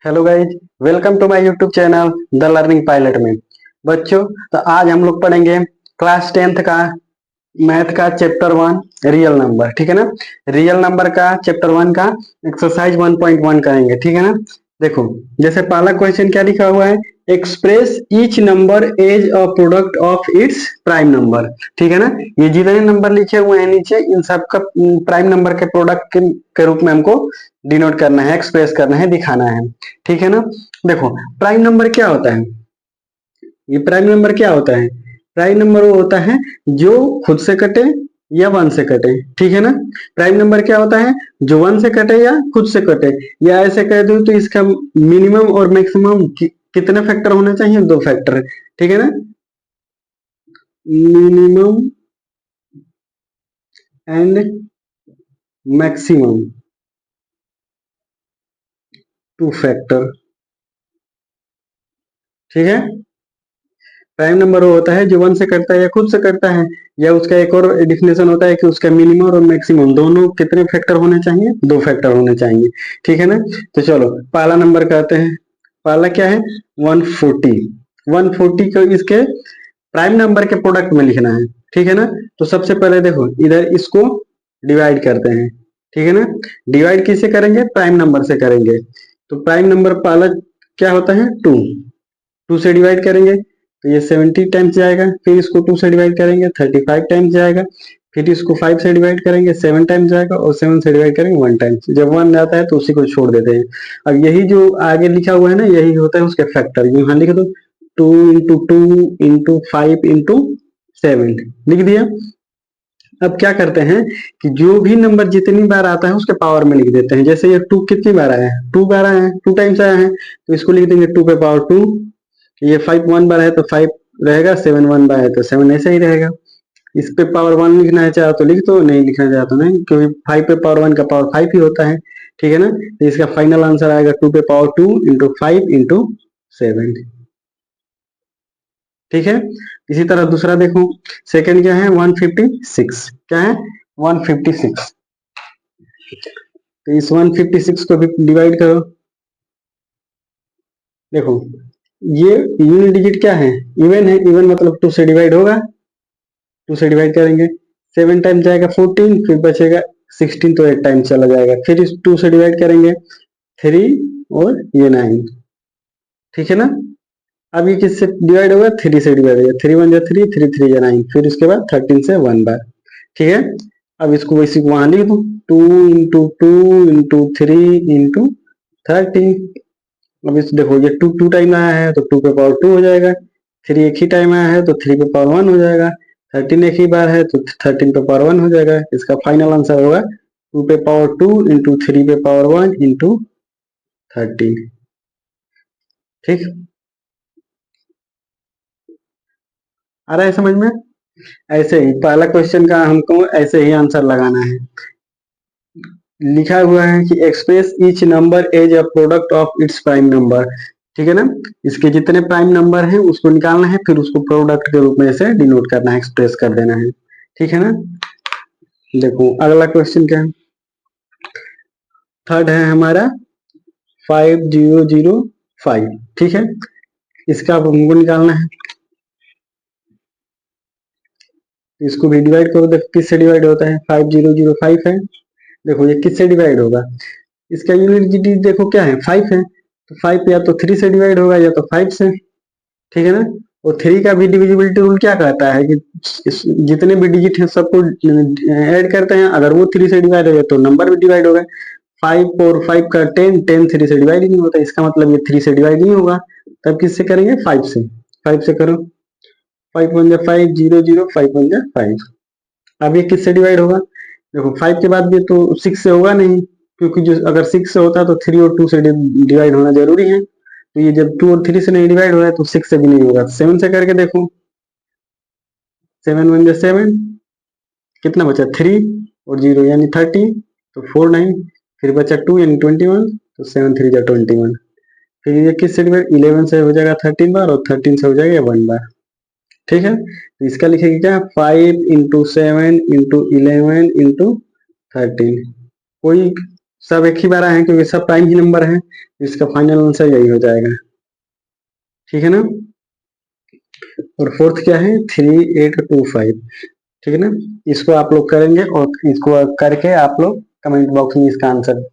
Hello guys, welcome to my YouTube channel the learning pilot में। बच्चों, तो आज हम लोग पढ़ेंगे क्लास 10th का मैथ का चैप्टर 1 रियल नंबर। ठीक है ना। रियल नंबर का चैप्टर 1 का एक्सरसाइज 1.1 करेंगे। ठीक है ना। देखो, जैसे पहला क्वेश्चन क्या लिखा हुआ है, express each number as a product of its prime number. ठीक है ना। ये जितने नंबर लिखे हुए हैं नीचे, इन सब का प्राइम नंबर के प्रोडक्ट के रूप में हमको डिनोट करना है, एक्सप्रेस करना है, दिखाना है। ठीक है ना। देखो, प्राइम नंबर क्या होता है। ये प्राइम नंबर क्या होता है। प्राइम नंबर वो होता है जो खुद से कटे या वन से कटे। ठीक है ना। प्राइम नंबर क्या होता है, जो वन से कटे या खुद से कटे। या ऐसे कह दूं तो इसका मिनिमम और मैक्सिमम कितने फैक्टर होने चाहिए, दो फैक्टर। ठीक है ना। Minimum and maximum two factor. ठीक है। प्राइम नंबर वो होता है जो वन से करता है या खुद से करता है। या उसका एक और डिफिनेशन होता है कि उसका मिनिमम और मैक्सिमम दोनों कितने फैक्टर होने चाहिए, दो फैक्टर होने चाहिए। ठीक है ना। तो चलो पहला नंबर कहते हैं। पहला क्या है, 140। 140 को इसके प्राइम नंबर के प्रोडक्ट में लिखना है। ठीक है ना। तो सबसे पहले देखो, इधर इसको डिवाइड करते हैं। ठीक है ना। डिवाइड किससे करेंगे, प्राइम नंबर से करेंगे। तो प्राइम नंबर पहला क्या होता है, 2। 2 से डिवाइड करेंगे तो ये 70 टाइम्स जाएगा। फिर इसको 2 से डिवाइड करेंगे 35 टाइम्स जाएगा। फिर इसको 5 से डिवाइड करेंगे 7 टाइम्स जाएगा। और 7 से डिवाइड करेंगे 1 टाइम्स। जब 1 आता है तो उसी को छोड़ देते हैं। अब यही जो आगे लिखा हुआ है ना, यही होता है उसके फैक्टर। यहाँ लिख दो 2 इंटू 2 इंटू 5 इंटू 7 लिख दिया। अब क्या करते हैं कि जो भी नंबर जितनी बार आता है उसके पावर में लिख देते हैं। जैसे ये 2 कितनी बार आया है, 2 बार आया है, 2 टाइम्स आया है, तो इसको लिख देंगे 2 पे पावर 2। ये 5 1 बार है तो 5 रहेगा, 7 1 बार है तो 7 ऐसे ही रहेगा। इस पे पावर 1 लिखना है चाहे तो लिख दो, नहीं लिखना चाहे तो नहीं, क्योंकि 5 पे पावर 1 का पावर 5 ही होता है। ठीक है ना। तो इसका फाइनल आंसर आएगा 2 पे पावर 2 इंटू 5 इंटू 7। ठीक है। इसी तरह दूसरा देखो, सेकंड क्या है, 156। क्या है, 156। तो इस 156 को भी डिवाइड करो। देखो, ये यूनिट डिजिट क्या है, इवन है। इवन मतलब 2 से डिवाइड होगा। 2 से डिवाइड करेंगे 7 टाइम जाएगा 14, फिर बचेगा 16, तो 8 टाइम चला जाएगा। फिर इस 2 से डिवाइड करेंगे 3 और ये 9। ठीक है ना। अब ये किससे डिवाइड होगा, 3 से डिवाइड होगा। 3 1 जा 3, 3 3 जा 9। फिर उसके बाद 13 से 1 बार। ठीक है। अब इसको वैसे वहां लिख दो, 2 इंटू 2 इंटू 3 इंटू 13। अब इस देखो, ये 2 2 टाइम आया है तो 2 पे पावर 2 हो जाएगा। 3 एक ही टाइम आया है तो 3 पे पावर 1 हो जाएगा। 13 एक ही बार है तो 13 पे पावर 1 हो जाएगा। इसका फाइनल आंसर होगा 2 पे पावर 2 इंटू 3 पे पावर 1 इंटू 13। ठीक, आ रहा है समझ में। ऐसे ही पहला क्वेश्चन का हमको ऐसे ही आंसर लगाना है। लिखा हुआ है कि express each number as a product of its prime number. ठीक है ना। इसके जितने प्राइम नंबर हैं उसको निकालना है, फिर उसको प्रोडक्ट के रूप में ऐसे डिनोट करना है, एक्सप्रेस कर देना है। ठीक है ना। देखो अगला क्वेश्चन क्या है, थर्ड है हमारा 5005। ठीक है। इसका अब हमको निकालना है। इसको भी डिवाइड करो, देखो किससे डिवाइड होता है, 5005 है। देखो ये किससे डिवाइड होगा, इसका यूनिट डिजिट देखो क्या है, 5 है। तो 5 या तो 3 से डिवाइड होगा या तो 5 से। ठीक है ना। और 3 का भी डिविजिबिलिटी रूल क्या कहता है कि जितने भी डिजिट हैं सबको ऐड करते हैं। अगर वो 3 से डिवाइड हो गए तो नंबर भी डिवाइड हो गए। 5 और 5 का 10, 10 3 से डिवाइड ही नहीं होता, इसका मतलब ये 3 से डिवाइड नहीं होगा। तब किससे करेंगे, 5 से। 5 से करो, 5 1 जा 5 0 0, 5 1 जा 5। अब ये किससे डिवाइड होगा, देखो 5 के बाद भी तो 6 से होगा नहीं, क्योंकि जो अगर 6 से होता तो 3 और 2 से डिवाइड होना जरूरी है। तो ये जब 2 और 3 से नहीं डिवाइड हो रहा है तो 6 से भी नहीं होगा। 7 से करके देखो, 7 1 जा 7, कितना बचा 3 और 0 यानी 30, तो 4 9। फिर बचा 2 यानी 21, तो 7 3 जा 21। फिर ये किस से डिवाइड, 11 से हो जाएगा 13 बार और 13 से हो जाएगा 1 बार। ठीक है। तो इसका लिखेगी क्या, 5 इंटू 7 इंटू 11 इंटू 13। कोई सब एक ही बार आए हैं क्योंकि सब प्राइम ही नंबर है। इसका फाइनल आंसर यही हो जाएगा। ठीक है ना। और फोर्थ क्या है, 3825। ठीक है ना। इसको आप लोग करेंगे और इसको करके आप लोग कमेंट बॉक्स में इसका आंसर